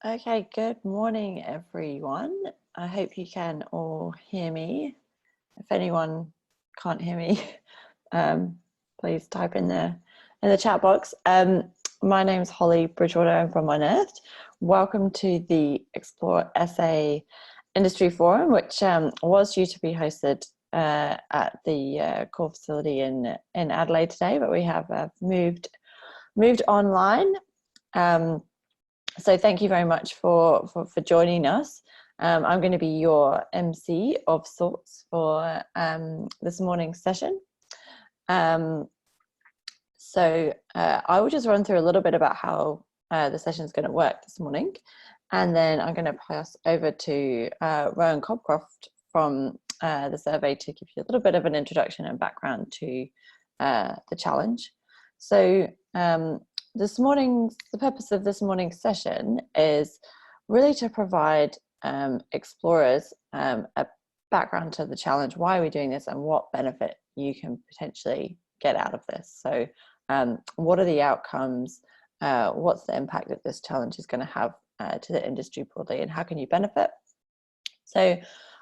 Okay, good morning, everyone. I hope you can all hear me. If anyone can't hear me, please type in the chat box. My name's Holly Bridgewater. I'm from Unearthed. Welcome to the ExploreSA Industry Forum, which was due to be hosted at the core facility in Adelaide today, but we have moved online. So thank you very much for joining us. I'm going to be your MC of sorts for this morning's session. So I will just run through a little bit about how the session is going to work this morning. And then I'm going to pass over to Rowan Cobcroft from the survey to give you a little bit of an introduction and background to the challenge. So the purpose of this morning's session is really to provide explorers a background to the challenge, why are we doing this, and what benefit you can potentially get out of this. So what are the outcomes, what's the impact that this challenge is going to have to the industry broadly, and how can you benefit? So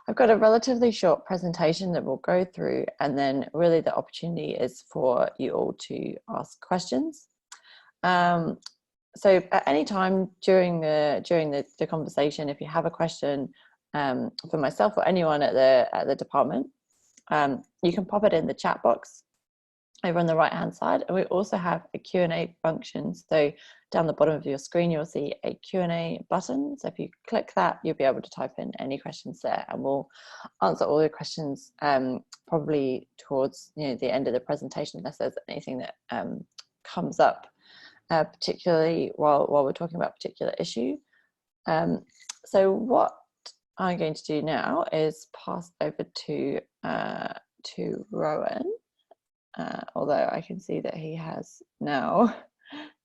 I've got a relatively short presentation that we'll go through, and then really the opportunity is for you all to ask questions. So at any time during the conversation, if you have a question for myself or anyone at the department, you can pop it in the chat box over on the right hand side. And we also have a Q&A function. So down the bottom of your screen, you'll see a Q&A button. So if you click that, you'll be able to type in any questions there, and we'll answer all your questions probably towards the end of the presentation, unless there's anything that comes up particularly while we're talking about a particular issue. So what I'm going to do now is pass over to Rowan, although I can see that he has now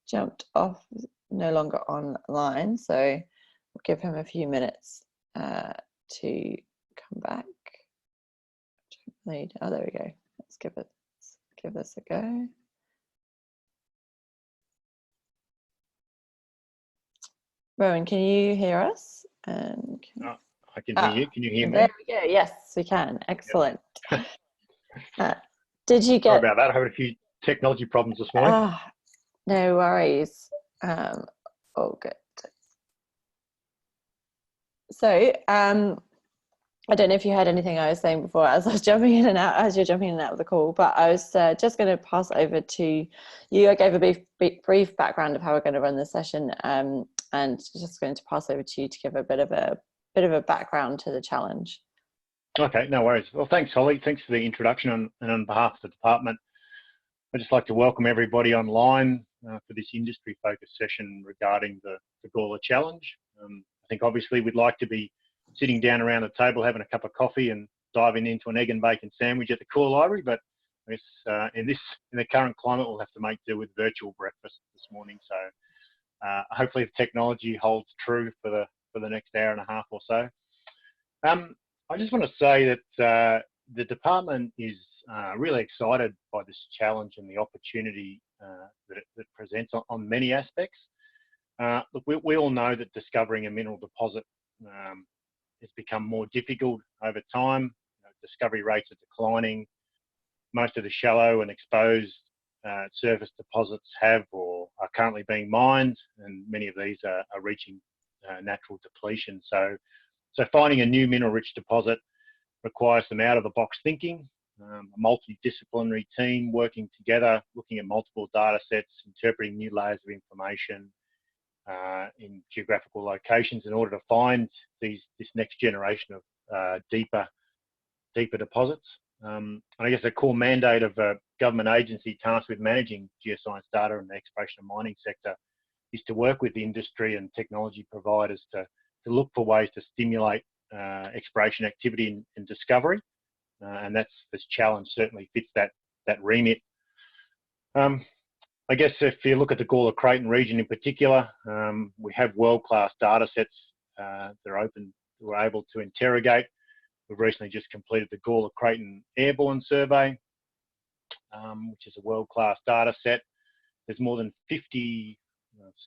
jumped off, no longer online, so we'll give him a few minutes to come back. Oh, there we go. Let's give this a go. Rowan, can you hear us? I can hear you. Can you hear me? There we go. Yes, we can. Excellent. Yep. Did you get... Sorry about that. I had a few technology problems this morning. No worries. All good. So, I don't know if you heard anything I was saying before as I was jumping in and out, as you're jumping in and out of the call, but I was just going to pass over to you. I gave a brief background of how we're going to run the session, and just going to pass over to you to give a bit of a background to the challenge. Okay, no worries. Well, thanks, Holly. Thanks for the introduction, and on behalf of the department, I'd just like to welcome everybody online for this industry-focused session regarding the Gawler challenge. I think obviously we'd like to be sitting down around the table having a cup of coffee and diving into an egg and bacon sandwich at the core library, but I guess in the current climate we'll have to make do with virtual breakfast this morning. So hopefully the technology holds true for the next hour and a half or so. I just want to say that the department is really excited by this challenge and the opportunity that it presents on many aspects. Look, we all know that discovering a mineral deposit has become more difficult over time. Discovery rates are declining. Most of the shallow and exposed surface deposits have or are currently being mined, and many of these are reaching natural depletion. So finding a new mineral-rich deposit requires some out-of-the-box thinking, a multidisciplinary team working together, looking at multiple data sets, interpreting new layers of information in geographical locations in order to find this next generation of deeper deposits. And I guess the core mandate of a government agency tasked with managing geoscience data in the exploration and mining sector is to work with industry and technology providers to look for ways to stimulate exploration activity and discovery. And this challenge certainly fits that remit. I guess if you look at the Gawler Creighton region in particular, we have world-class data sets that we're able to interrogate. We've recently just completed the Gawler Creighton Airborne Survey, which is a world-class data set. There's more than 50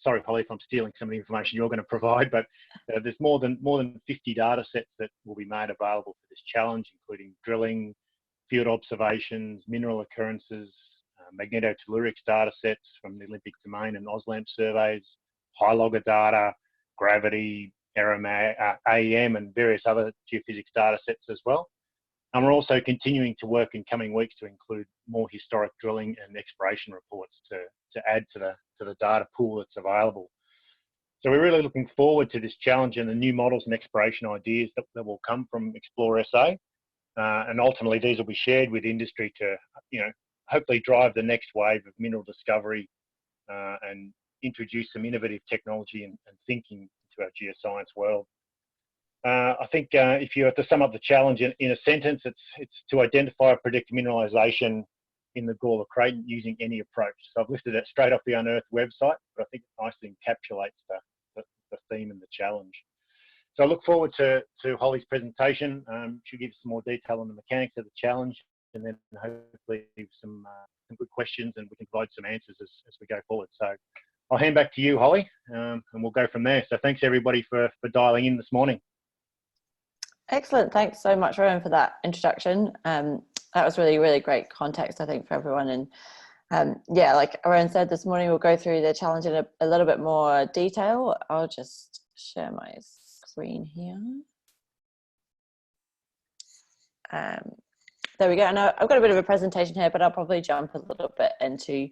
sorry, Holly, if I'm stealing some of the information you're going to provide, but there's more than 50 data sets that will be made available for this challenge, including drilling, field observations, mineral occurrences, magnetotellurics data sets from the Olympic domain and AusLAMP surveys, high logger data, gravity, AEM, and various other geophysics data sets as well. And we're also continuing to work in coming weeks to include more historic drilling and exploration reports to add to the data pool that's available. So we're really looking forward to this challenge and the new models and exploration ideas that will come from ExploreSA. And ultimately, these will be shared with industry to, hopefully drive the next wave of mineral discovery and introduce some innovative technology and thinking to our geoscience world. I think if you have to sum up the challenge in a sentence, it's to identify or predict mineralization in the Gawler Craton using any approach. So I've listed it straight off the Unearth website, but I think it nicely encapsulates the theme and the challenge. So I look forward to Holly's presentation. She'll give some more detail on the mechanics of the challenge, and then hopefully some good questions, and we can provide some answers as we go forward. So I'll hand back to you, Holly, and we'll go from there. So thanks everybody for dialing in this morning. Excellent. Thanks so much, Rowan, for that introduction. That was really, really great context, I think, for everyone. And yeah, like Rowan said, this morning we'll go through the challenge in a little bit more detail. I'll just share my screen here. There we go. And I've got a bit of a presentation here, but I'll probably jump a little bit into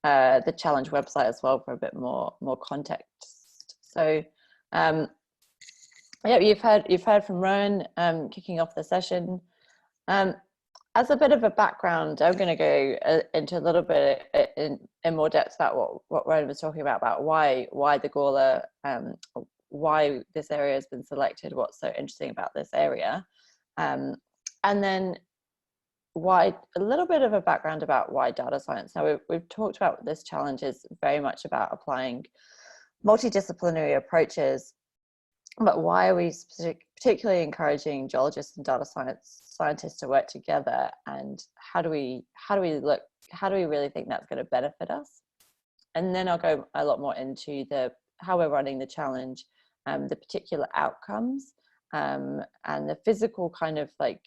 the challenge website as well for a bit more context. So yeah, you've heard from Rowan kicking off the session. As a bit of a background, I'm going to go into a little bit in more depth about what Rowan was talking about why the Gawler, why this area has been selected, what's so interesting about this area, and then a little bit of a background about why data science. Now we've talked about this challenge is very much about applying multidisciplinary approaches, but why are we particularly encouraging geologists and data scientists to work together, and how do we really think that's going to benefit us? And then I'll go a lot more into how we're running the challenge, the particular outcomes, and the physical kind of like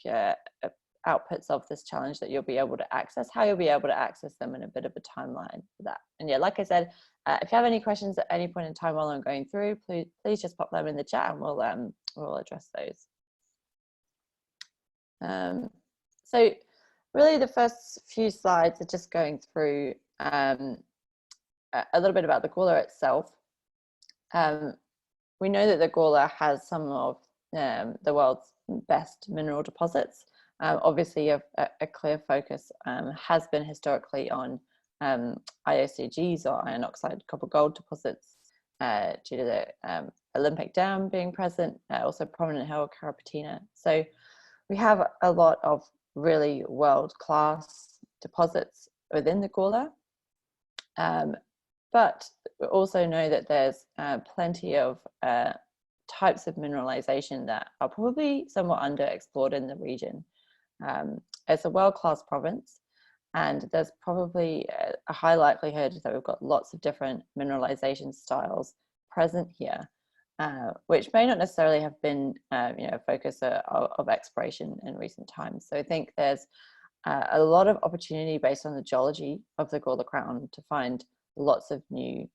outputs of this challenge that you'll be able to access, how you'll be able to access them, and a bit of a timeline for that. And yeah, like I said, if you have any questions at any point in time while I'm going through, please just pop them in the chat and we'll address those. So really the first few slides are just going through a little bit about the Gawler itself. We know that the Gawler has some of the world's best mineral deposits. Obviously a clear focus has been historically on IOCGs, or iron oxide copper gold deposits, due to the Olympic Dam being present, also prominent hill Carapatina. So we have a lot of really world-class deposits within the Gawler, but we also know that there's plenty of types of mineralization that are probably somewhat underexplored in the region. It's a world-class province, and there's probably a high likelihood that we've got lots of different mineralization styles present here, which may not necessarily have been a focus of exploration in recent times. So I think there's a lot of opportunity based on the geology of the Gawler Crown to find lots of new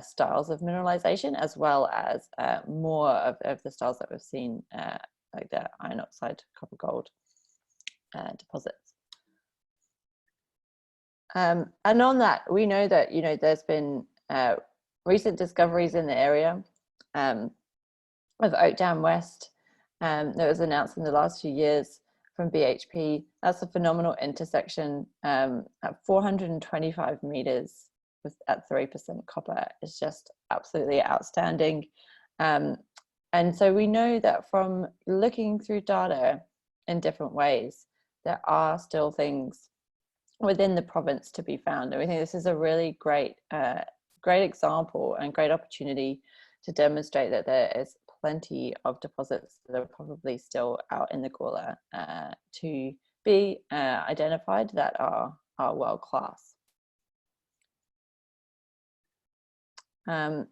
styles of mineralization, as well as more of the styles that we've seen, like the iron oxide copper gold deposits. And on that, we know that there's been recent discoveries in the area of Oak Dam West that was announced in the last few years from BHP. That's a phenomenal intersection at 425 meters at 3% copper. Is just absolutely outstanding. And so we know that from looking through data in different ways, there are still things within the province to be found. And we think this is a really great example and great opportunity to demonstrate that there is plenty of deposits that are probably still out in the Gawler to be identified that are world class. and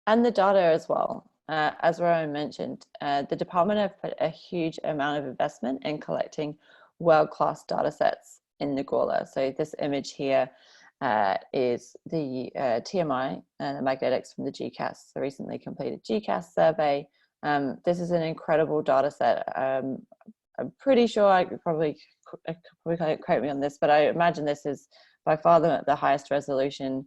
the data as well. As Rowan mentioned, the department have put a huge amount of investment in collecting world-class data sets in the Gawler. So this image here is the TMI and the magnetics from the GCAS, the recently completed GCAS survey. This is an incredible data set. I'm pretty sure I could probably can't quote me on this, but I imagine this is by far the highest resolution,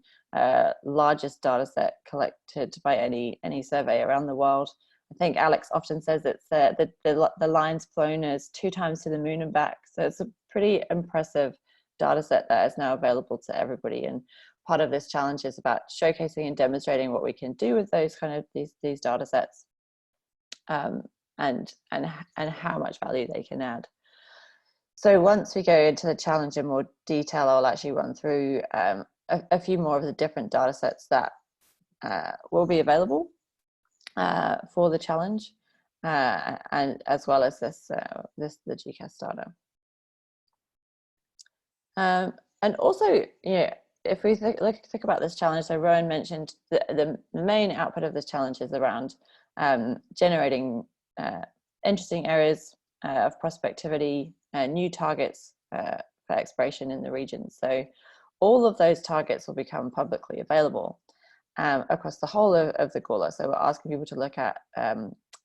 largest data set collected by any survey around the world. I think Alex often says it's the lines flown is 2 times to the moon and back. So it's a pretty impressive data set that is now available to everybody. And part of this challenge is about showcasing and demonstrating what we can do with those kind of these data sets, and how much value they can add. So once we go into the challenge in more detail, I'll actually run through a few more of the different data sets that will be available for the challenge, and as well as the GCAS data. And also, if we think about this challenge, so Rowan mentioned the main output of this challenge is around generating interesting areas of prospectivity, new targets for exploration in the region. So all of those targets will become publicly available across the whole of the Gawler. So we're asking people to look at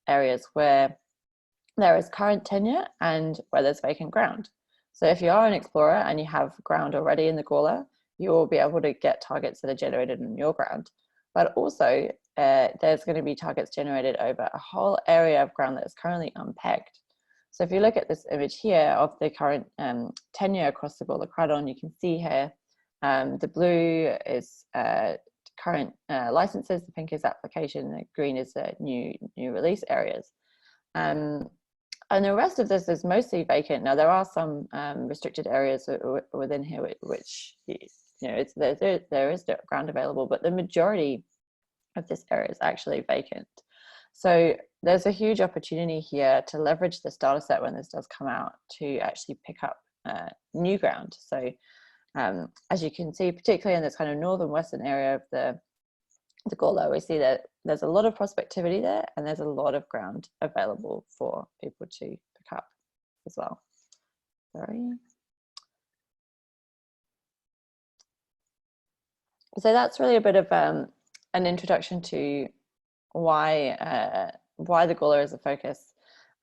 areas where there is current tenure and where there's vacant ground. So if you are an explorer and you have ground already in the Gawler, you will be able to get targets that are generated on your ground. But also there's going to be targets generated over a whole area of ground that is currently unpegged. So if you look at this image here of the current tenure across the Gawler Cradon, you can see here the blue is current licenses, the pink is application, the green is new release areas. And the rest of this is mostly vacant. Now there are some restricted areas within here which there is ground available, but the majority of this area is actually vacant. So there's a huge opportunity here to leverage this data set when this does come out to actually pick up new ground. So as you can see, particularly in this kind of northern western area of the Gawler, we see that there's a lot of prospectivity there and there's a lot of ground available for people to pick up as well. Sorry. So that's really a bit of an introduction to why the Gawler is a focus.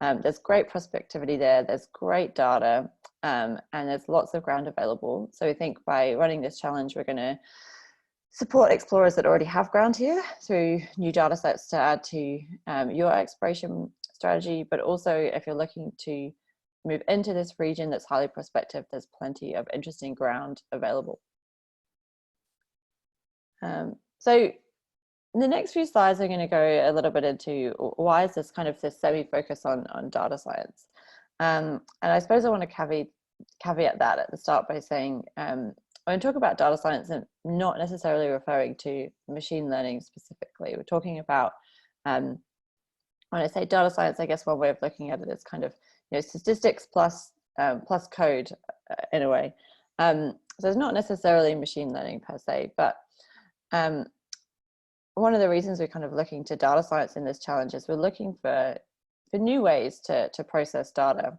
There's great prospectivity there, there's great data, and there's lots of ground available. So we think by running this challenge, we're going to support explorers that already have ground here through new data sets to add to your exploration strategy. But also, if you're looking to move into this region that's highly prospective, there's plenty of interesting ground available. So the next few slides are going to go a little bit into why is this kind of this semi-focus on data science. And I suppose I want to caveat that at the start by saying, when I talk about data science, I'm not necessarily referring to machine learning specifically. We're talking about, when I say data science, I guess one way of looking at it is kind of statistics plus code in a way. So it's not necessarily machine learning per se, but one of the reasons we're kind of looking to data science in this challenge is we're looking for new ways to process data.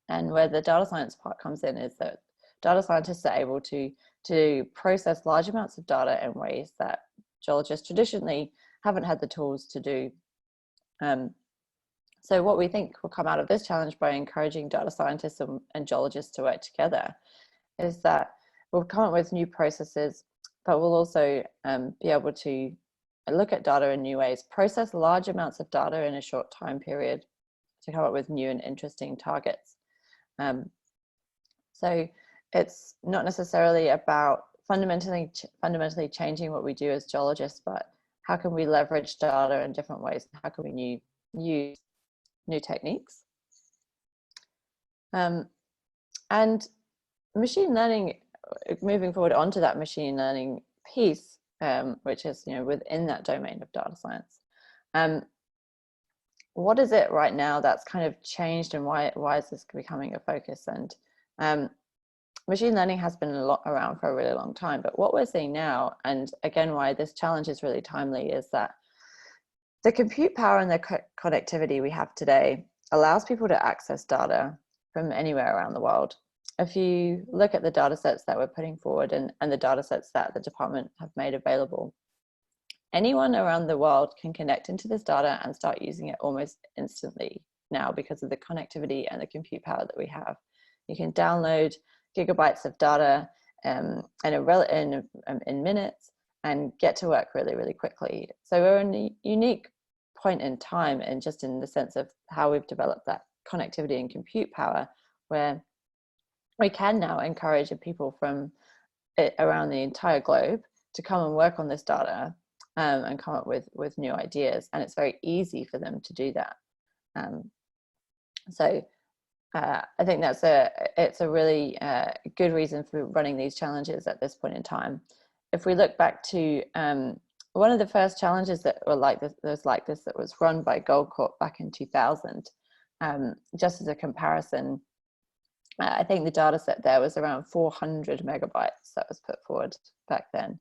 And where the data science part comes in is that data scientists are able to process large amounts of data in ways that geologists traditionally haven't had the tools to do. So what we think will come out of this challenge by encouraging data scientists and geologists to work together is that we'll come up with new processes, but we'll also be able to look at data in new ways, process large amounts of data in a short time period to come up with new and interesting targets. So it's not necessarily about fundamentally changing what we do as geologists, but how can we leverage data in different ways? How can we use new techniques? And machine learning, moving forward onto that machine learning piece, which is within that domain of data science. What is it right now that's kind of changed, and why is this becoming a focus? And machine learning has been around for a really long time, but what we're seeing now, and again why this challenge is really timely, is that the compute power and the connectivity we have today allows people to access data from anywhere around the world. If you look at the data sets that we're putting forward and the data sets that the department have made available, anyone around the world can connect into this data and start using it almost instantly now because of the connectivity and the compute power that we have. You can download gigabytes of data in minutes and get to work really, really quickly. So we're in a unique point in time, and just in the sense of how we've developed that connectivity and compute power, where we can now encourage people from around the entire globe to come and work on this data and come up with new ideas, and it's very easy for them to do that. I think it's a really good reason for running these challenges at this point in time. If we look back to one of the first challenges that were like this, that was run by Goldcorp back in 2000, just as a comparison, I think the data set there was around 400 megabytes that was put forward back then.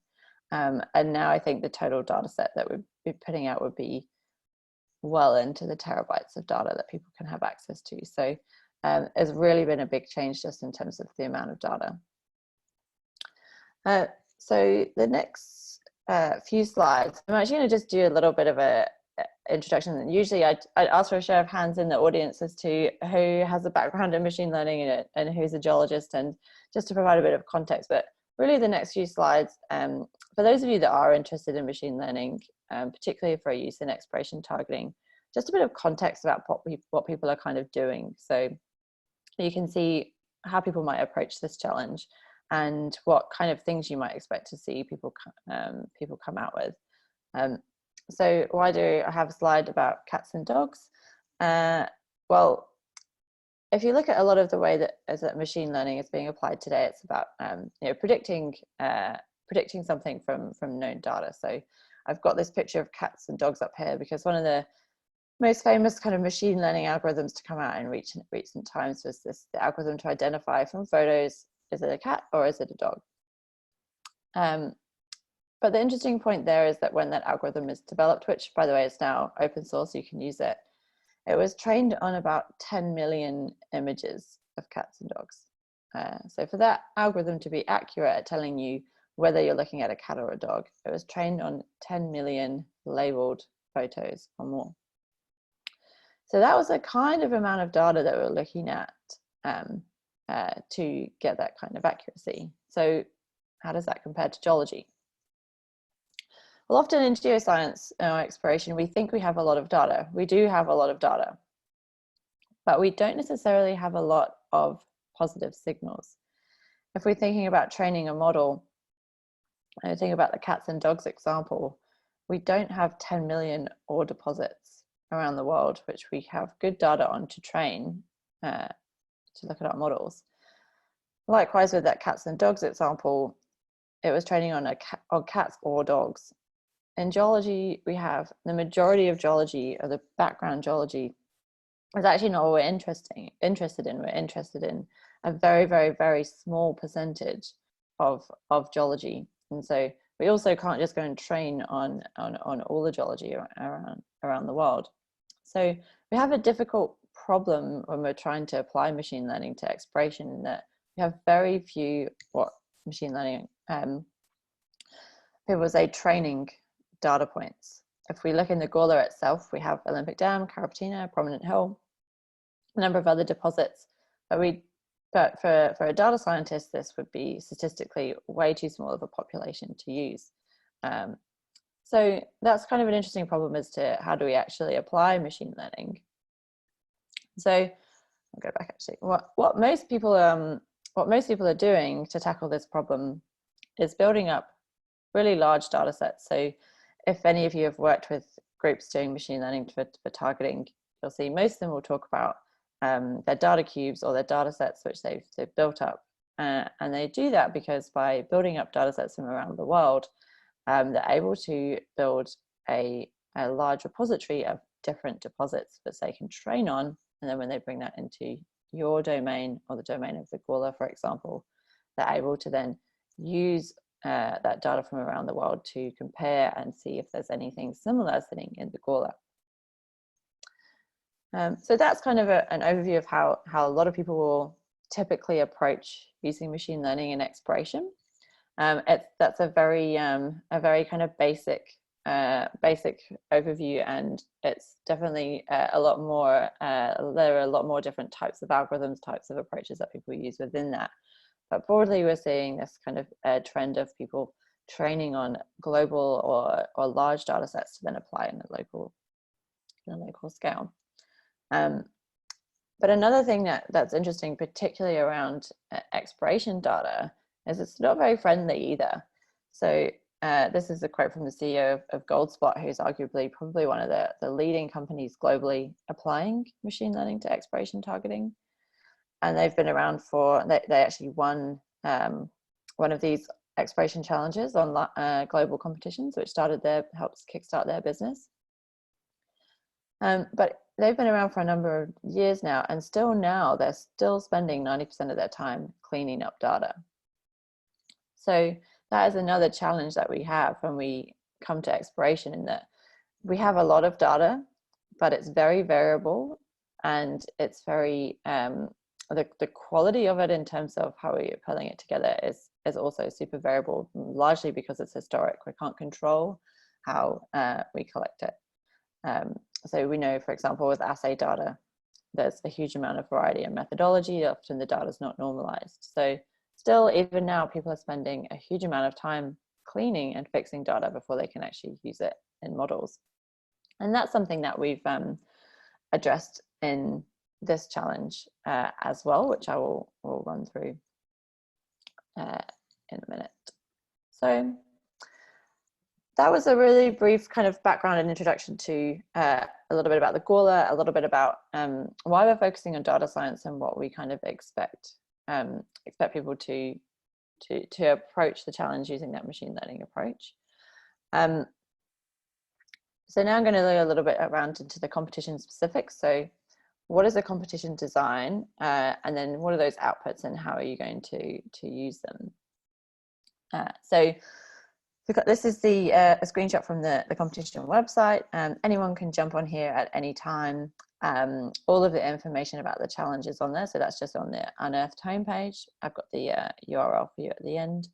And now I think the total data set that we'd be putting out would be well into the terabytes of data that people can have access to. So it's really been a big change just in terms of the amount of data. So the next few slides, I'm actually going to just do a little bit of a introduction. Usually I'd ask for a show of hands in the audience as to who has a background in machine learning and who's a geologist, and just to provide a bit of context. But really the next few slides, for those of you that are interested in machine learning, particularly for use in exploration targeting, just a bit of context about what people are kind of doing. So you can see how people might approach this challenge and what kind of things you might expect to see people come out with. So why do I have a slide about cats and dogs? Well, if you look at a lot of the way that machine learning is being applied today, it's about predicting something from known data. So I've got this picture of cats and dogs up here because one of the most famous kind of machine learning algorithms to come out in recent times was the algorithm to identify from photos, is it a cat or is it a dog? But the interesting point there is that when that algorithm is developed, which by the way is now open source, you can use it, it was trained on about 10 million images of cats and dogs. So for that algorithm to be accurate at telling you whether you're looking at a cat or a dog, it was trained on 10 million labeled photos or more. So that was a kind of amount of data that we're looking at to get that kind of accuracy. So how does that compare to geology? Well, often in geoscience exploration, we think we have a lot of data. We do have a lot of data, but we don't necessarily have a lot of positive signals. If we're thinking about training a model, and think about the cats and dogs example, we don't have 10 million ore deposits around the world, which we have good data on to train, to look at our models. Likewise, with that cats and dogs example, it was training on cats or dogs. In geology, we have the majority of geology, or the background geology, is actually not what we're interested in. We're interested in a very, very, very small percentage of geology. And so we also can't just go and train on all the geology around the world. So we have a difficult problem when we're trying to apply machine learning to exploration, in that we have very few machine learning people say training data points. If we look in the Gawler itself, we have Olympic Dam, Carrapateena, Prominent Hill, a number of other deposits, but for a data scientist, this would be statistically way too small of a population to use. So that's kind of an interesting problem as to how do we actually apply machine learning. So I'll go back actually. What most people are doing to tackle this problem is building up really large data sets. So if any of you have worked with groups doing machine learning for targeting, you'll see most of them will talk about their data cubes or their data sets which they've built up. And they do that because by building up data sets from around the world, they're able to build a large repository of different deposits that they can train on. And then when they bring that into your domain or the domain of the Gawler, for example, they're able to then use that data from around the world to compare and see if there's anything similar sitting in the Gawler. So that's kind of an overview of how a lot of people will typically approach using machine learning in exploration. That's a very kind of basic overview, and it's definitely a lot more. There are a lot more different types of algorithms, types of approaches that people use within that. But broadly, we're seeing this kind of trend of people training on global or large data sets to then apply in a local scale. But another thing that's interesting, particularly around exploration data, is it's not very friendly either. So this is a quote from the CEO of Goldspot, who's arguably probably one of the leading companies globally applying machine learning to exploration targeting. And they've been around for, they actually won one of these exploration challenges on global competitions, which helps kickstart their business. But they've been around for a number of years now, and still now they're still spending 90% of their time cleaning up data. So that is another challenge that we have when we come to exploration, in that we have a lot of data, but it's very variable, and it's very the quality of it in terms of how we're pulling it together is also super variable, largely because it's historic. We can't control how we collect it. So we know, for example, with assay data, there's a huge amount of variety and methodology. Often the data is not normalized. So still, even now, people are spending a huge amount of time cleaning and fixing data before they can actually use it in models. And that's something that we've addressed in this challenge as well, which I will run through in a minute. So that was a really brief kind of background and introduction to a little bit about the Gawler, a little bit about why we're focusing on data science and what we kind of expect people to approach the challenge using that machine learning approach. So now I'm going to go a little bit around into the competition specifics. So what is a competition design, and then what are those outputs, and how are you going to use them? So this is a screenshot from the competition website. Anyone can jump on here at any time. All of the information about the challenge is on there. So that's just on the Unearthed homepage. I've got the URL for you at the end.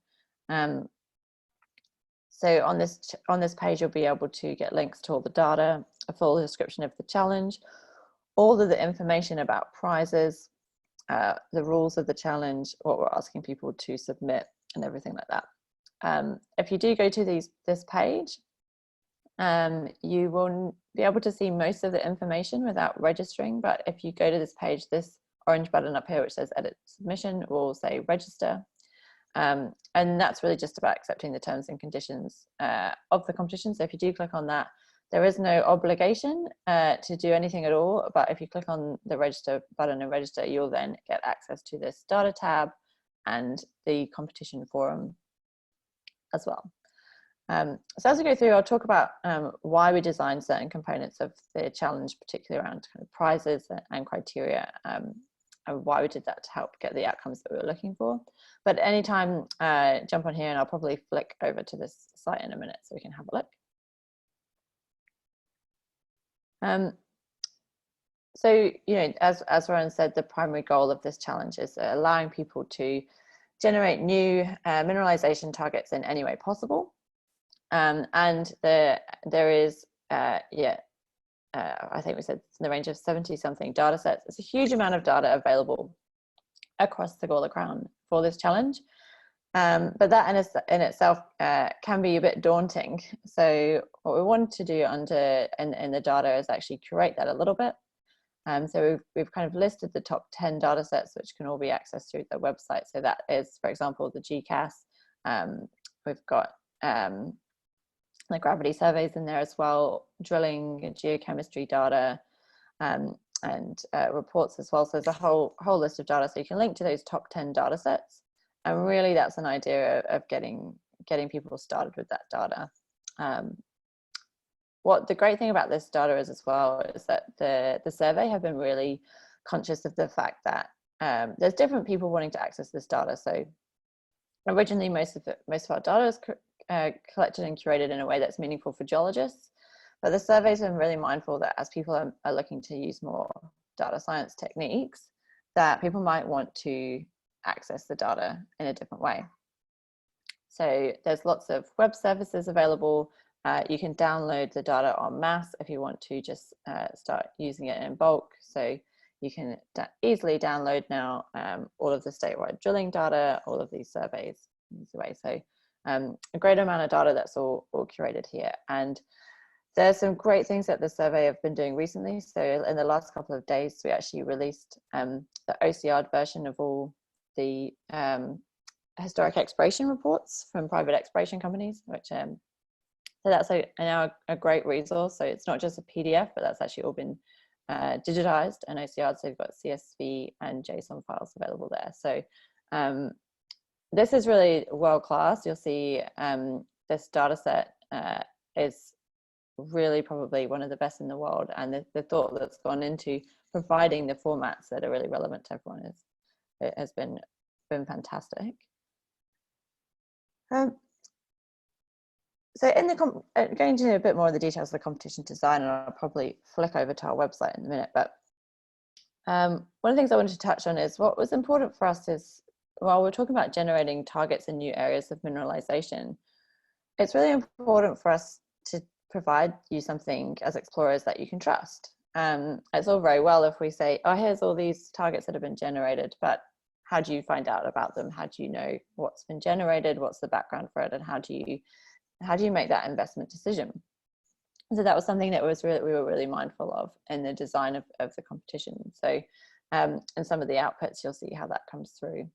So on this page, you'll be able to get links to all the data, a full description of the challenge, all of the information about prizes, the rules of the challenge, what we're asking people to submit, and everything like that. If you do go to this page, you will be able to see most of the information without registering. But if you go to this page, this orange button up here, which says Edit Submission, will say Register. And that's really just about accepting the terms and conditions of the competition. So if you do click on that, there is no obligation to do anything at all. But if you click on the Register button and register, you'll then get access to this data tab and the competition forum as well. So as we go through, I'll talk about why we designed certain components of the challenge, particularly around kind of prizes and criteria, and why we did that to help get the outcomes that we were looking for. But anytime, jump on here, and I'll probably flick over to this site in a minute so we can have a look. So, as Rowan said, the primary goal of this challenge is allowing people to generate new mineralization targets in any way possible. And there is, I think we said in the range of 70-something data sets. It's a huge amount of data available across the Gawler Crown for this challenge. But that in itself can be a bit daunting. So what we wanted to do in the data is actually curate that a little bit. So we've kind of listed the top 10 data sets, which can all be accessed through the website. So that is, for example, the GCAS. We've got the gravity surveys in there as well, drilling, geochemistry data, and reports as well. So there's a whole list of data. So you can link to those top 10 data sets. And really that's an idea of getting people started with that data. What the great thing about this data is as well is that the survey have been really conscious of the fact that there's different people wanting to access this data. So Originally, most of our data is collected and curated in a way that's meaningful for geologists, but the survey's been really mindful that as people are looking to use more data science techniques, that people might want to access the data in a different way. So there's lots of web services available. You can download the data en masse if you want to just start using it in bulk. So you can easily download now all of the statewide drilling data, all of these surveys in this way. So a great amount of data that's all curated here. And there's some great things that the survey have been doing recently. So in the last couple of days, we actually released the OCR version of all the historic exploration reports from private exploration companies, which so that's now a great resource. So it's not just a PDF, but that's actually all been digitized and OCR'd. So you've got CSV and JSON files available there. So this is really world class. You'll see this data set is really probably one of the best in the world, and the thought that's gone into providing the formats that are really relevant to everyone has been fantastic. So in the going into a bit more of the details of the competition design, and I'll probably flick over to our website in a minute, but one of the things I wanted to touch on is what was important for us is, while we're talking about generating targets in new areas of mineralization, it's really important for us to provide you something as explorers that you can trust. It's all very well if we say, oh, here's all these targets that have been generated, but how do you find out about them? How do you know what's been generated? What's the background for it? And how do you make that investment decision? So that was something that we were really mindful of in the design of the competition. So and some of the outputs, you'll see how that comes through.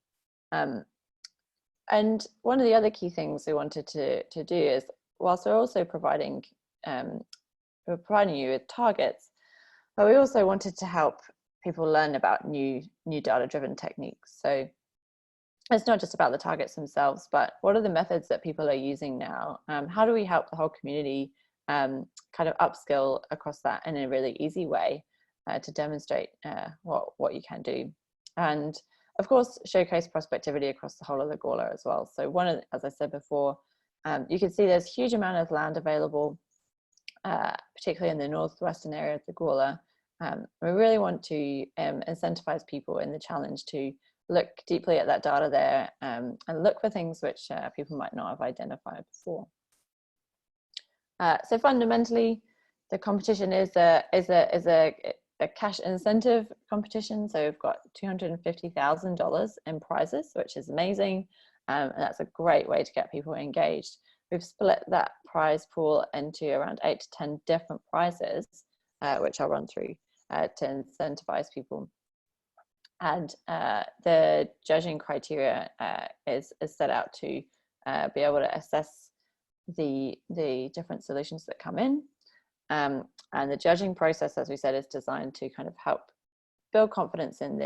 And one of the other key things we wanted to do is, whilst we're also providing you with targets, but we also wanted to help people learn about new data-driven techniques. So it's not just about the targets themselves, but what are the methods that people are using now? How do we help the whole community kind of upskill across that in a really easy way to demonstrate what you can do? And of course, showcase prospectivity across the whole of the Gawler as well. So as I said before, you can see there's a huge amount of land available, particularly in the northwestern area of the Gawler. We really want to incentivize people in the challenge to look deeply at that data there and look for things which people might not have identified before. So fundamentally, the competition is a cash incentive competition. So we've got $250,000 in prizes, which is amazing. And that's a great way to get people engaged. We've split that prize pool into around 8 to 10 different prizes, which I'll run through to incentivize people. And the judging criteria is set out to be able to assess the different solutions that come in. And the judging process, as we said, is designed to kind of help build confidence in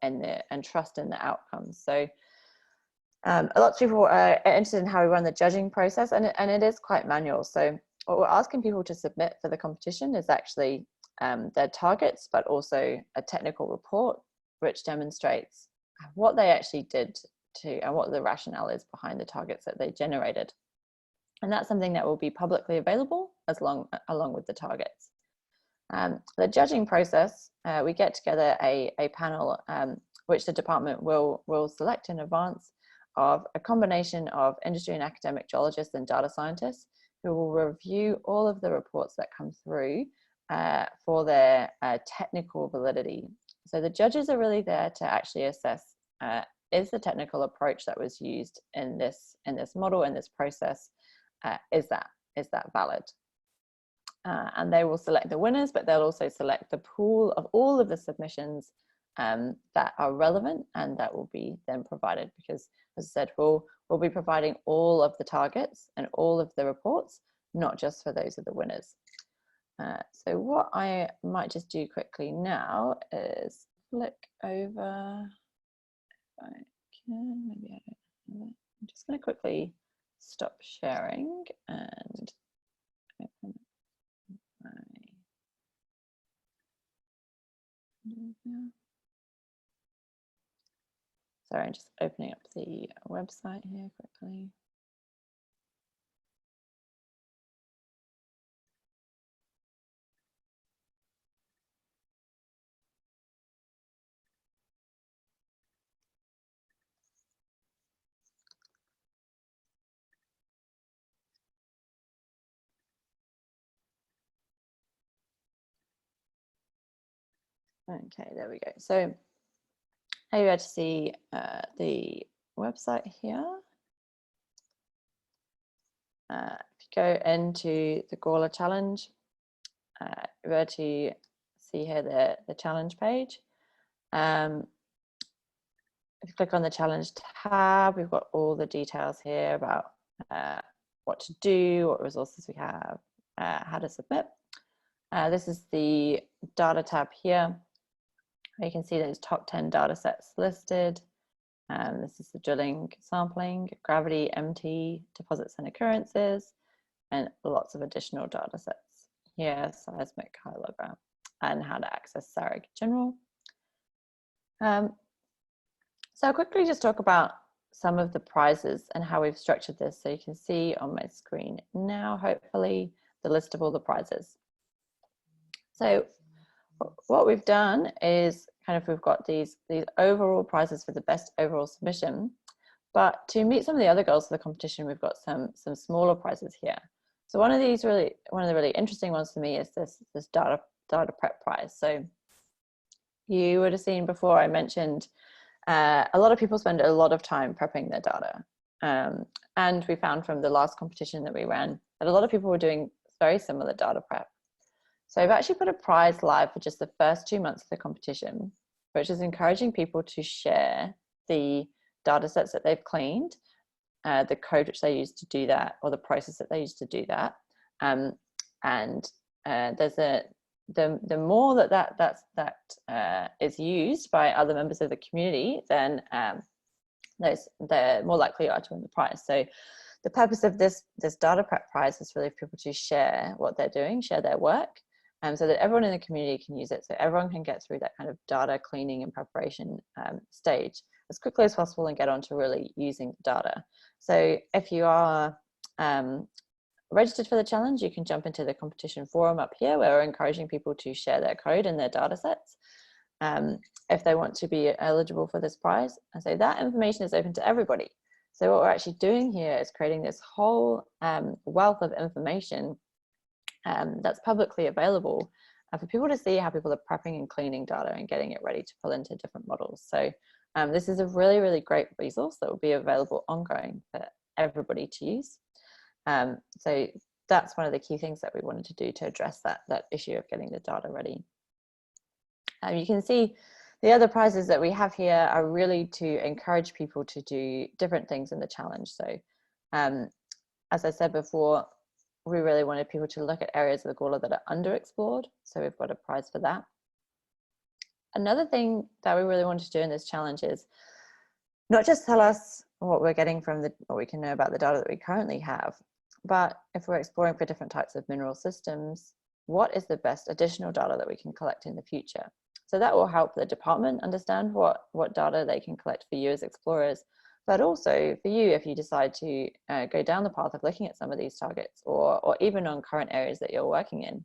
and trust in the outcomes. So a lot of people are interested in how we run the judging process, and it is quite manual. So what we're asking people to submit for the competition is actually their targets, but also a technical report which demonstrates what they actually did and what the rationale is behind the targets that they generated. And that's something that will be publicly available along with the targets. The judging process, we get together a panel which the department will select in advance of a combination of industry and academic geologists and data scientists who will review all of the reports that come through for their technical validity. So the judges are really there to actually assess, is the technical approach that was used in this model, in this process, is that valid? And they will select the winners, but they'll also select the pool of all of the submissions that are relevant and that will be then provided, because as I said, we'll be providing all of the targets and all of the reports, not just for those of the winners. So what I might just do quickly now is flick over, if I can, maybe I don't have it. I'm just going to quickly stop sharing and open my Sorry, I'm just opening up the website here quickly. Okay, there we go. So you're able to see the website here. If you go into the Gawler challenge, you're able to see here the challenge page. If you click on the challenge tab, we've got all the details here about what to do, what resources we have, how to submit. This is the data tab here. You can see those top 10 data sets listed. This is the drilling, sampling, gravity, MT, deposits and occurrences, and lots of additional data sets here, seismic, hydrogram, and how to access SARIG in general. So I'll quickly just talk about some of the prizes and how we've structured this. So you can see on my screen now, hopefully, the list of all the prizes. So what we've done is we've got these overall prizes for the best overall submission, but to meet some of the other goals of the competition, we've got some smaller prizes here. So one of the really interesting ones for me is this data prep prize. So you would have seen before I mentioned a lot of people spend a lot of time prepping their data, and we found from the last competition that we ran that a lot of people were doing very similar data prep. So I've actually put a prize live for just the first 2 months of the competition, which is encouraging people to share the data sets that they've cleaned, the code which they use to do that, or the process that they use to do that. There's the more that is used by other members of the community, then they're more likely to win the prize. So the purpose of this data prep prize is really for people to share what they're doing, share their work, so that everyone in the community can use it, so everyone can get through that kind of data cleaning and preparation stage as quickly as possible and get on to really using the data. So if you are registered for the challenge, you can jump into the competition forum up here where we're encouraging people to share their code and their data sets if they want to be eligible for this prize. And so that information is open to everybody. So what we're actually doing here is creating this whole wealth of information that's publicly available for people to see how people are prepping and cleaning data and getting it ready to pull into different models. So this is a really, really great resource that will be available ongoing for everybody to use. So that's one of the key things that we wanted to do to address that issue of getting the data ready. You can see the other prizes that we have here are really to encourage people to do different things in the challenge. So as I said before, we really wanted people to look at areas of the Gawler that are underexplored. So we've got a prize for that. Another thing that we really wanted to do in this challenge is not just tell us what we're getting from what we can know about the data that we currently have, but if we're exploring for different types of mineral systems, what is the best additional data that we can collect in the future? So that will help the department understand what data they can collect for you as explorers, but also for you if you decide to go down the path of looking at some of these targets or even on current areas that you're working in.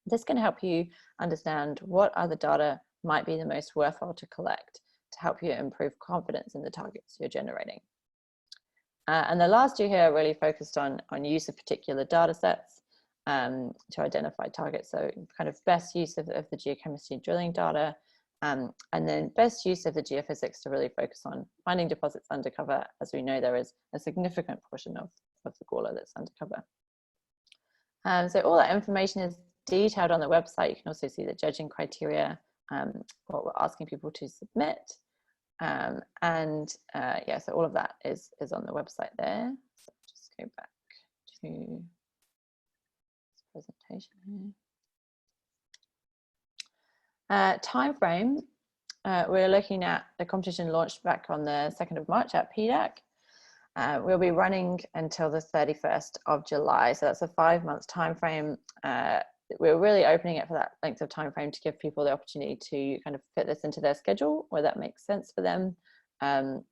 This can help you understand what other data might be the most worthwhile to collect to help you improve confidence in the targets you're generating. And the last two here are really focused on use of particular data sets to identify targets. So kind of best use of the geochemistry drilling data, and then best use of the geophysics to really focus on finding deposits undercover, as we know there is a significant portion of the Gawler that's undercover. So all that information is detailed on the website. You can also see the judging criteria, what we're asking people to submit. Yeah, so all of that is on the website there. So just go back to this presentation here. Time frame, we're looking at the competition launched back on the 2nd of March at PDAC. We'll be running until the 31st of July, so that's a 5 month time frame. We're really opening it for that length of time frame to give people the opportunity to kind of fit this into their schedule where that makes sense for them, And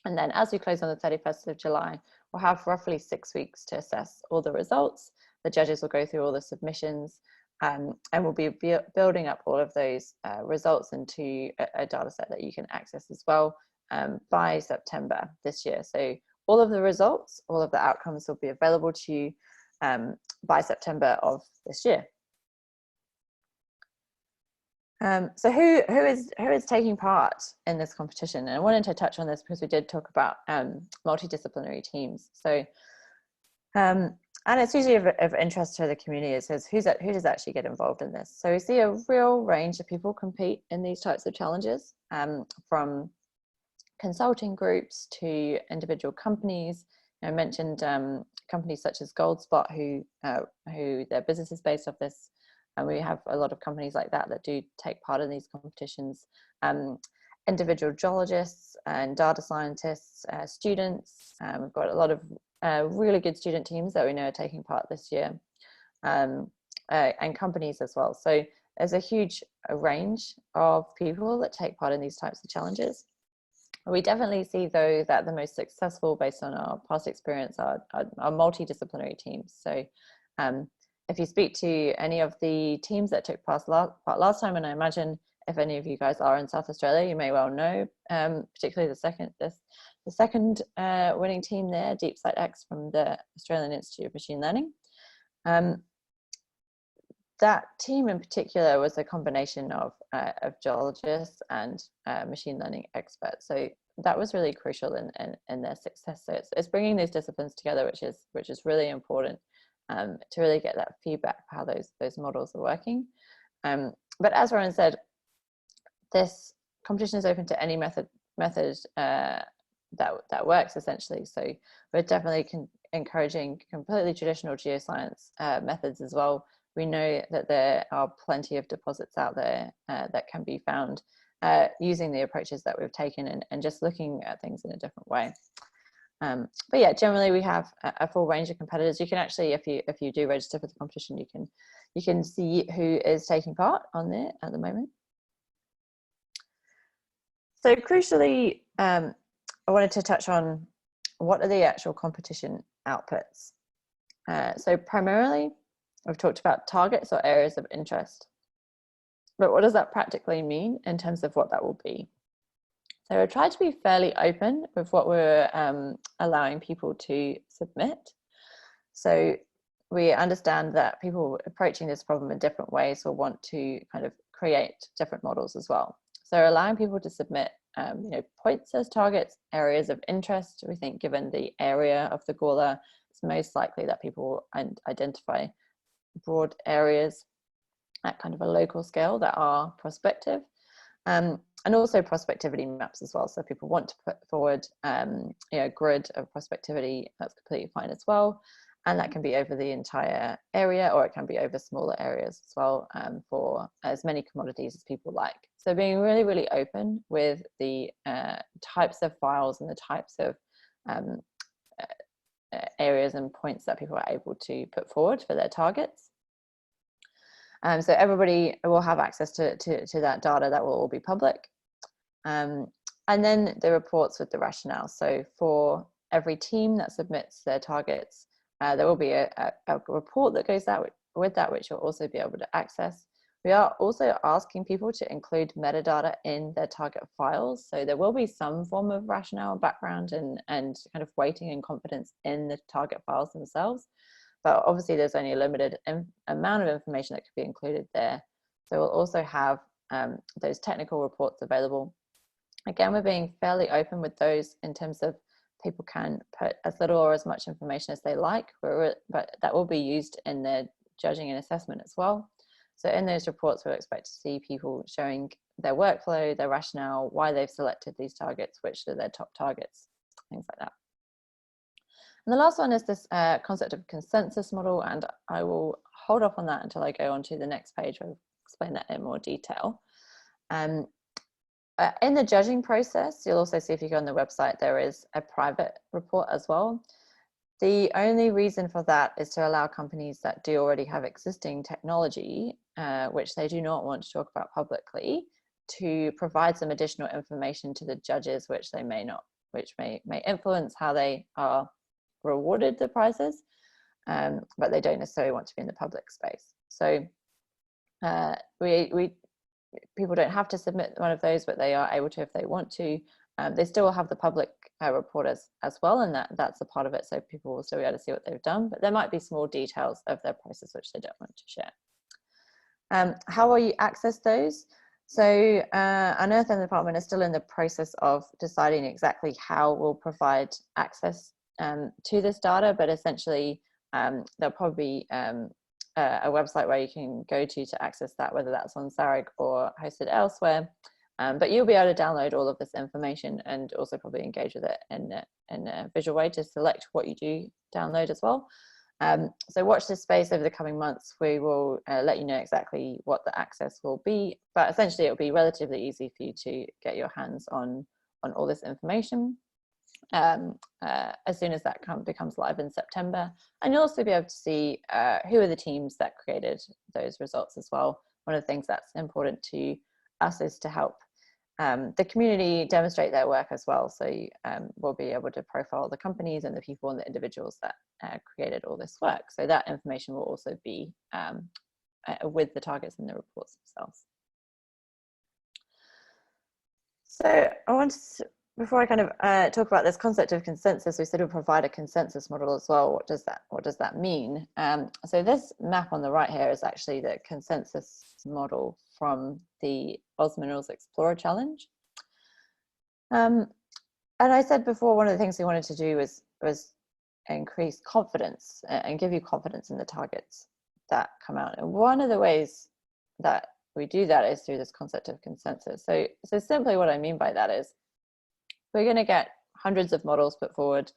then as we close on the 31st of July, we'll have roughly 6 weeks to assess all the results. The judges will go through all the submissions, and we'll be building up all of those results into a data set that you can access as well by September this year. So all of the results, all of the outcomes will be available to you by September of this year. So who is taking part in this competition? And I wanted to touch on this because we did talk about multidisciplinary teams. So and it's usually of interest to the community. It says who does actually get involved in this. So we see a real range of people compete in these types of challenges, from consulting groups to individual companies. I mentioned companies such as Goldspot, who their business is based off this, and we have a lot of companies like that do take part in these competitions. Individual geologists and data scientists, students. We've got a lot of really good student teams that we know are taking part this year, and companies as well. So there's a huge range of people that take part in these types of challenges. We definitely see, though, that the most successful, based on our past experience, are multidisciplinary teams. So if you speak to any of the teams that took part last time, and I imagine if any of you guys are in South Australia, you may well know, particularly the second winning team there, DeepSightX from the Australian Institute of Machine Learning. That team in particular was a combination of geologists and machine learning experts. So that was really crucial in their success. So it's bringing those disciplines together, which is really important to really get that feedback for how those models are working. But as Rowan said, this competition is open to any method that works, essentially. So we're definitely encouraging completely traditional geoscience methods as well. We know that there are plenty of deposits out there that can be found using the approaches that we've taken and just looking at things in a different way. But yeah, generally we have a full range of competitors. You can actually, if you do register for the competition, you can see who is taking part on there at the moment. So crucially, I wanted to touch on what are the actual competition outputs. So primarily, I've talked about targets or areas of interest. But what does that practically mean in terms of what that will be? So I tried to be fairly open with what we're allowing people to submit. So we understand that people approaching this problem in different ways will want to kind of create different models as well. So allowing people to submit points as targets, areas of interest. We think given the area of the Gawler, it's most likely that people will identify broad areas at kind of a local scale that are prospective, and also prospectivity maps as well. So if people want to put forward a grid of prospectivity, that's completely fine as well. And that can be over the entire area, or it can be over smaller areas as well, for as many commodities as people like. So being really, really open with the types of files and the types of areas and points that people are able to put forward for their targets. So everybody will have access to that data. That will all be public. And then the reports with the rationale. So for every team that submits their targets, there will be a report that goes out with that, which you'll also be able to access. We are also asking people to include metadata in their target files. So there will be some form of rationale, background, and kind of weighting and confidence in the target files themselves. But obviously there's only a limited amount of information that could be included there. So we'll also have those technical reports available. Again, we're being fairly open with those in terms of people can put as little or as much information as they like, but that will be used in their judging and assessment as well. So in those reports, we'll expect to see people showing their workflow, their rationale, why they've selected these targets, which are their top targets, things like that. And the last one is this concept of consensus model, and I will hold off on that until I go on to the next page where I'll explain that in more detail. In the judging process, you'll also see, if you go on the website, there is a private report as well. The only reason for that is to allow companies that do already have existing technology, which they do not want to talk about publicly, to provide some additional information to the judges, which may influence how they are rewarded the prizes, but they don't necessarily want to be in the public space. So people don't have to submit one of those, but they are able to if they want to. They still will have the public report as well, and that's a part of it, so people will still be able to see what they've done, but there might be small details of their process which they don't want to share. How will you access those? So Unearth and the department are still in the process of deciding exactly how we'll provide access to this data, but essentially there'll probably be a website where you can go to access that, whether that's on SARIG or hosted elsewhere. But you'll be able to download all of this information and also probably engage with it in a visual way to select what you do download as well. So watch this space over the coming months. We will let you know exactly what the access will be, but essentially it will be relatively easy for you to get your hands on all this information as soon as that becomes live in September. And you'll also be able to see who are the teams that created those results as well. One of the things that's important to us is to help the community demonstrate their work as well. So we'll be able to profile the companies and the people and the individuals that created all this work. So that information will also be with the targets in the reports themselves. So I want to, before I kind of talk about this concept of consensus, we said we'll provide a consensus model as well. What does that mean? So this map on the right here is actually the consensus model from the Oz Minerals Explorer Challenge. And I said before, one of the things we wanted to do was increase confidence and give you confidence in the targets that come out. And one of the ways that we do that is through this concept of consensus. So simply what I mean by that is we're going to get hundreds of models put forward,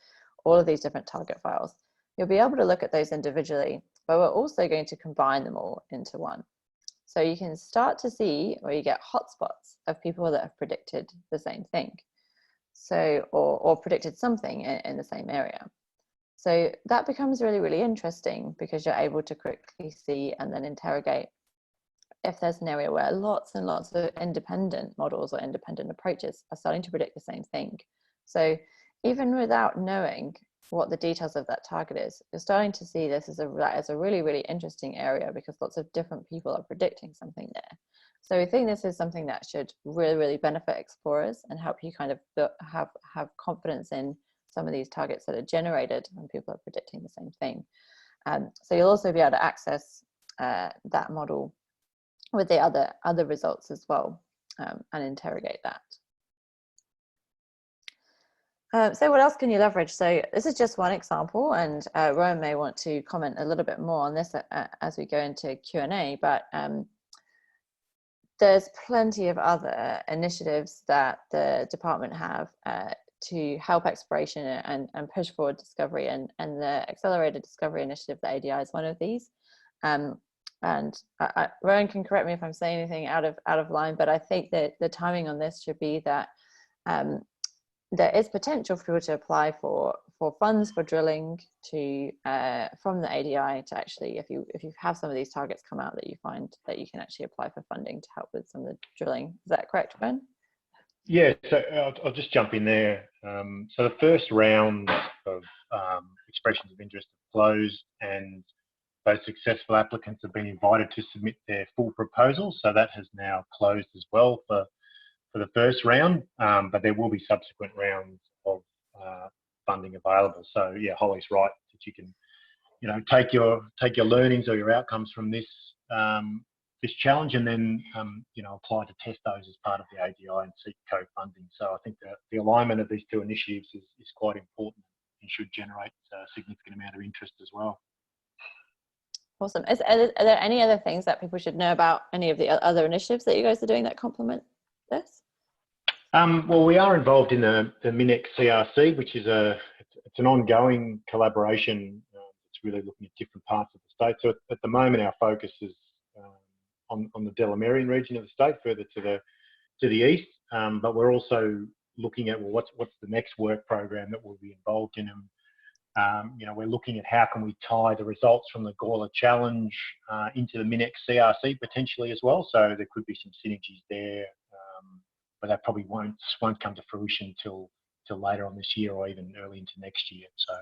all of these different target files. You'll be able to look at those individually, but we're also going to combine them all into one. So you can start to see where you get hotspots of people that have predicted the same thing. So, or predicted something in the same area. So that becomes really, really interesting because you're able to quickly see and then interrogate if there's an area where lots and lots of independent models or independent approaches are starting to predict the same thing. So even without knowing what the details of that target is, you're starting to see this as a really, really interesting area because lots of different people are predicting something there. So we think this is something that should really, really benefit explorers and help you kind of have confidence in some of these targets that are generated when people are predicting the same thing. So you'll also be able to access that model with the other results as well and interrogate that. So what else can you leverage? So this is just one example, and Rowan may want to comment a little bit more on this as we go into Q&A, but there's plenty of other initiatives that the department have to help exploration and push forward discovery, and the Accelerated Discovery Initiative, the ADI, is one of these. And Rowan can correct me if I'm saying anything out of line, but I think that the timing on this should be that there is potential for people to apply for funds for drilling to from the ADI to actually, if you have some of these targets come out that you find that you can actually apply for funding to help with some of the drilling. Is that correct, Ben? Yeah, so I'll just jump in there. So the first round of expressions of interest have closed, and those successful applicants have been invited to submit their full proposal. So that has now closed as well for the first round, but there will be subsequent rounds of funding available. So yeah, Holly's right that you can, take your learnings or your outcomes from this this challenge, and then apply to test those as part of the ADI and seek co-funding. So I think the alignment of these two initiatives is quite important and should generate a significant amount of interest as well. Awesome. Are there any other things that people should know about any of the other initiatives that you guys are doing that complement this? Well, we are involved in the MinEx CRC, which is it's an ongoing collaboration. It's really looking at different parts of the state. So at the moment, our focus is on the Delamerian region of the state, further to the east. But we're also looking at, well, what's the next work program that we'll be involved in. And we're looking at how can we tie the results from the Gawler challenge into the MinEx CRC potentially as well. So there could be some synergies there but that probably won't come to fruition till later on this year or even early into next year. So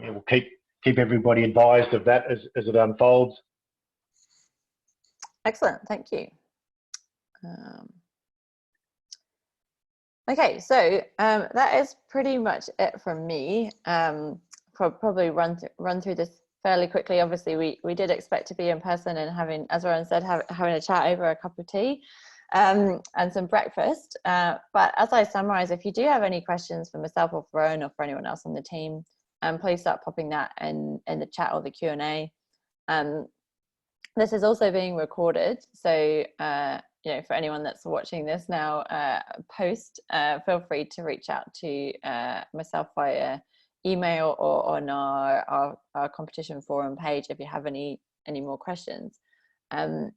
it will keep everybody advised of that as it unfolds. Excellent, thank you. Okay, so that is pretty much it from me. Probably run through this fairly quickly. Obviously, we did expect to be in person and having, as Rowan said, having a chat over a cup of tea and some breakfast. But as I summarize, if you do have any questions for myself or for Rowan or for anyone else on the team, please start popping that in the chat or the Q&A. This is also being recorded, so you know, for anyone that's watching this now post, feel free to reach out to myself via email or on our competition forum page if you have any more questions. But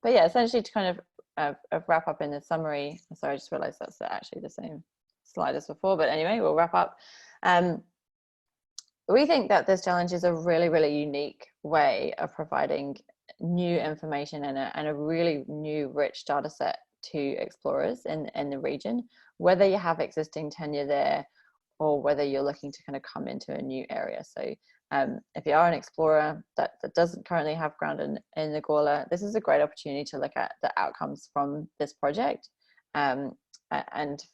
yeah, essentially to kind of wrap up in the summary. Sorry, I just realized that's actually the same slide as before, but anyway, we'll wrap up. We think that this challenge is a really unique way of providing new information and a really new rich data set to explorers in the region, whether you have existing tenure there or whether you're looking to kind of come into a new area. So if you are an explorer that doesn't currently have ground in the Gawler, this is a great opportunity to look at the outcomes from this project and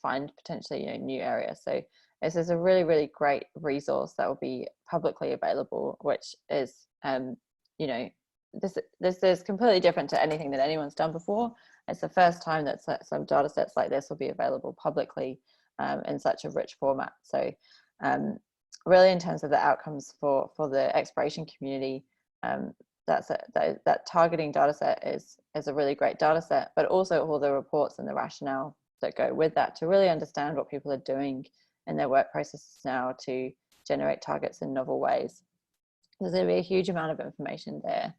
find potentially, you know, new areas. So this is a really great resource that will be publicly available, which is you know, this is completely different to anything that anyone's done before. It's the first time that some data sets like this will be available publicly in such a rich format. So really, in terms of the outcomes for the exploration community, that targeting data set is a really great data set, but also all the reports and the rationale that go with that to really understand what people are doing in their work processes now to generate targets in novel ways. There's going to be a huge amount of information there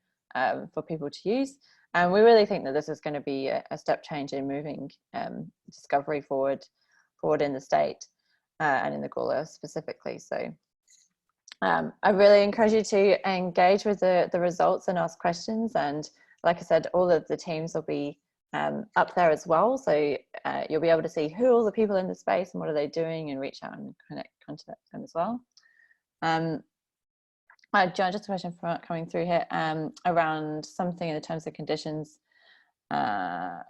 for people to use, and we really think that this is going to be a step change in moving discovery forward in the state and in the Gawler specifically. So I really encourage you to engage with the results and ask questions, and like I said, all of the teams will be up there as well, so you'll be able to see who all the people in the space and what are they doing, and reach out and contact them as well. John, just a question coming through here around something in the terms and conditions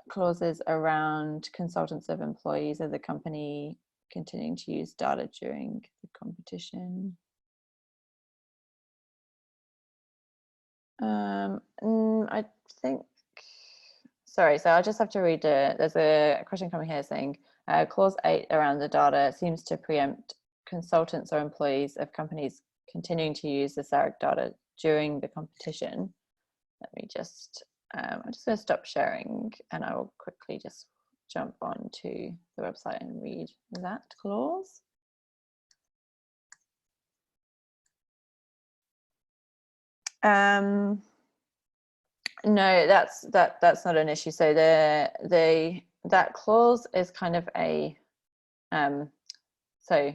clauses around consultants of employees of the company continuing to use data during the competition. I think, sorry, so I'll just have to read there's a question coming here saying clause 8 around the data seems to preempt consultants or employees of companies continuing to use the SARIC data during the competition. Let me just, I'm just going to stop sharing and I will quickly just jump onto the website and read that clause. No, that's not an issue. So that clause is kind of a so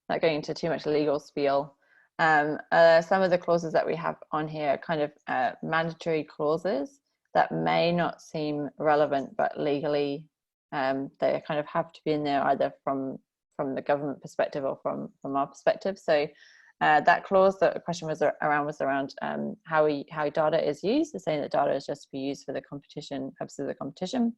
not going into too much legal spiel. Some of the clauses that we have on here are kind of mandatory clauses that may not seem relevant, but legally they kind of have to be in there either from the government perspective or from our perspective. So that clause that the question was around how data is used, is saying that data is just to be used for the competition purposes of the competition.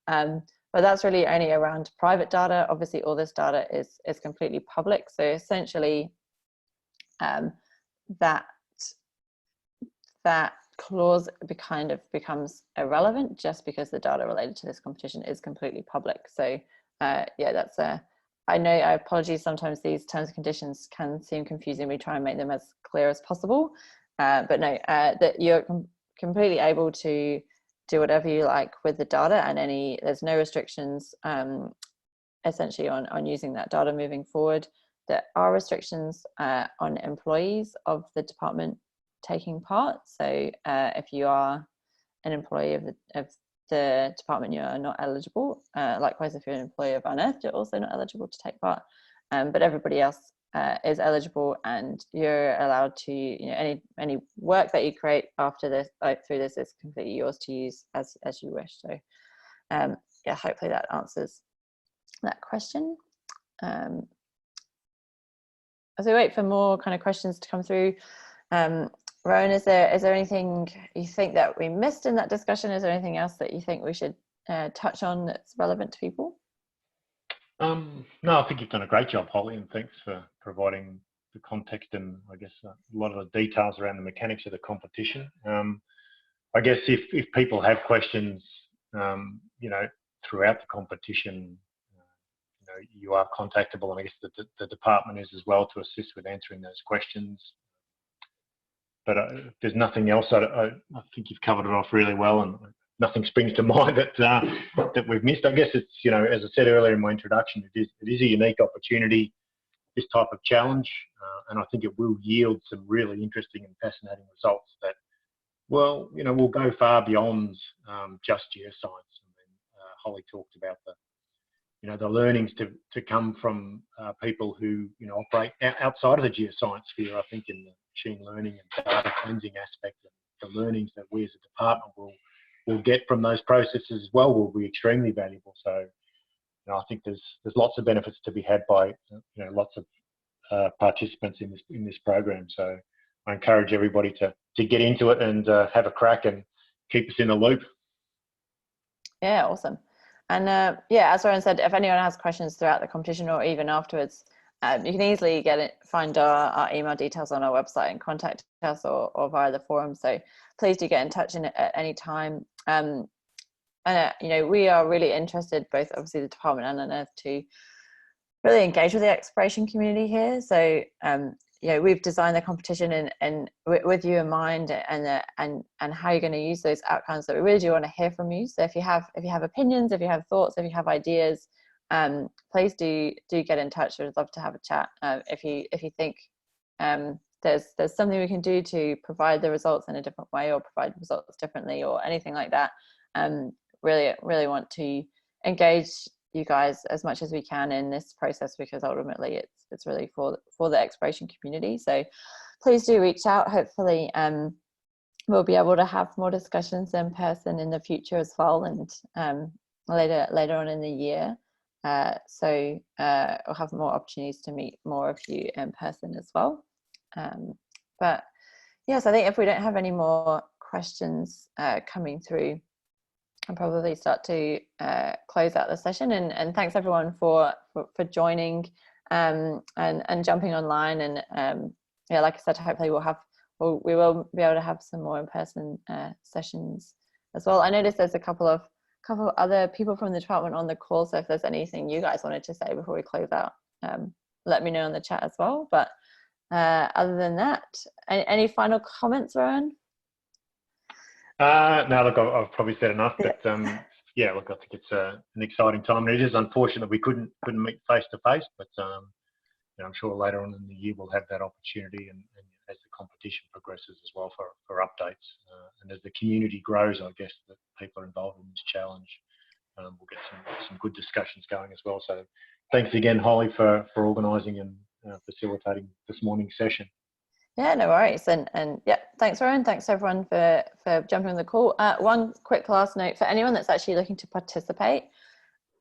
But that's really only around private data. Obviously, all this data is completely public. So essentially, that clause kind of becomes irrelevant just because the data related to this competition is completely public. So yeah, that's I know, I apologize, sometimes these terms and conditions can seem confusing. We try and make them as clear as possible, but no, that you're completely able to do whatever you like with the data, and there's no restrictions essentially on using that data moving forward. There are restrictions on employees of the department taking part. So if you are an employee of the department, you are not eligible. Likewise, if you're an employee of Unearthed, you're also not eligible to take part. But everybody else is eligible, and you're allowed to, you know, any work that you create after this, through this, is completely yours to use as you wish. So yeah, hopefully that answers that question. As we wait for more kind of questions to come through, Rowan, is there anything you think that we missed in that discussion? Is there anything else that you think we should touch on that's relevant to people? No, I think you've done a great job, Holly, and thanks for providing the context and I guess a lot of the details around the mechanics of the competition. I guess if people have questions, you know, throughout the competition, you know, you are contactable, and I guess the department is as well to assist with answering those questions. But if there's nothing else, I think you've covered it off really well, and nothing springs to mind that we've missed. I guess it's, you know, as I said earlier in my introduction, it is a unique opportunity, this type of challenge, and I think it will yield some really interesting and fascinating results that, well, you know, will go far beyond just geoscience. I mean, Holly talked about you know, the learnings to come from people who, you know, operate outside of the geoscience sphere. I think in the machine learning and data cleansing aspect, the learnings that we as a department will get from those processes as well will be extremely valuable. So, you know, I think there's lots of benefits to be had by, you know, lots of participants in this program. So I encourage everybody to get into it and have a crack and keep us in the loop. Yeah, awesome. And yeah, as Rowan said, if anyone has questions throughout the competition or even afterwards, you can easily find our email details on our website and contact us or via the forum. So please do get in touch at any time. And you know, we are really interested, both obviously the department and Unearth, to really engage with the exploration community here. So you know, we've designed the competition and with you in mind, and how you're going to use those outcomes. That we really do want to hear from you. So if you have opinions, if you have thoughts, if you have ideas, please do get in touch. We'd love to have a chat. If you think there's something we can do to provide the results in a different way, or provide results differently, or anything like that, really want to engage you guys as much as we can in this process, because ultimately it's really for the exploration community. So please do reach out. Hopefully we'll be able to have more discussions in person in the future as well, and later on in the year. So we'll have more opportunities to meet more of you in person as well. But yes, I think if we don't have any more questions coming through, I'll probably start to close out the session. And thanks everyone for joining and jumping online. And yeah, like I said, hopefully we will be able to have some more in-person sessions as well. I noticed there's a couple of other people from the department on the call, so if there's anything you guys wanted to say before we close out, let me know in the chat as well. But other than that, any final comments, Rowan? No, look, I've probably said enough, but yeah, look, I think it's an exciting time. And it is unfortunate we couldn't meet face to face, but you know, I'm sure later on in the year we'll have that opportunity, and as the competition progresses as well for updates, and as the community grows, I guess that people are involved in this challenge, we'll get some good discussions going as well. So thanks again, Holly, for organising and facilitating this morning's session. Yeah, no worries. And yeah, thanks, Rowan. Thanks everyone for jumping on the call. One quick last note for anyone that's actually looking to participate.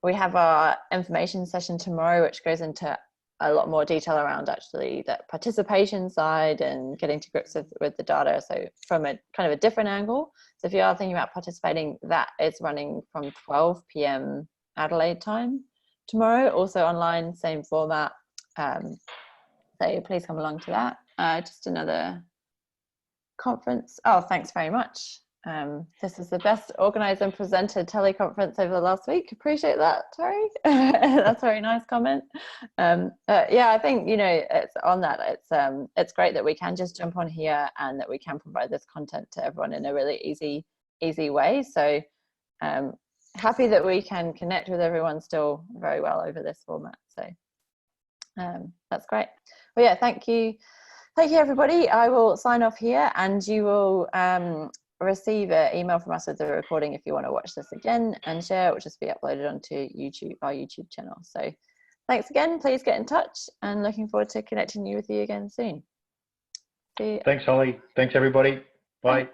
We have our information session tomorrow, which goes into a lot more detail around actually that participation side and getting to grips with the data. So from a kind of a different angle. So if you are thinking about participating, that is running from 12 p.m. Adelaide time tomorrow, also online, same format. So please come along to that. Just another conference. Oh, thanks very much. This is the best organised and presented teleconference over the last week. Appreciate that, Terry. That's a very nice comment. Yeah, I think, you know, it's on that. It's great that we can just jump on here and that we can provide this content to everyone in a really easy way. So happy that we can connect with everyone still very well over this format. So that's great. Well, yeah, thank you. Thank you, everybody. I will sign off here, and you will receive an email from us with the recording if you want to watch this again and share. It will just be uploaded onto our YouTube channel. So thanks again. Please get in touch, and looking forward to connecting with you again soon. See you. Thanks, Holly. Thanks, everybody. Bye. Thanks.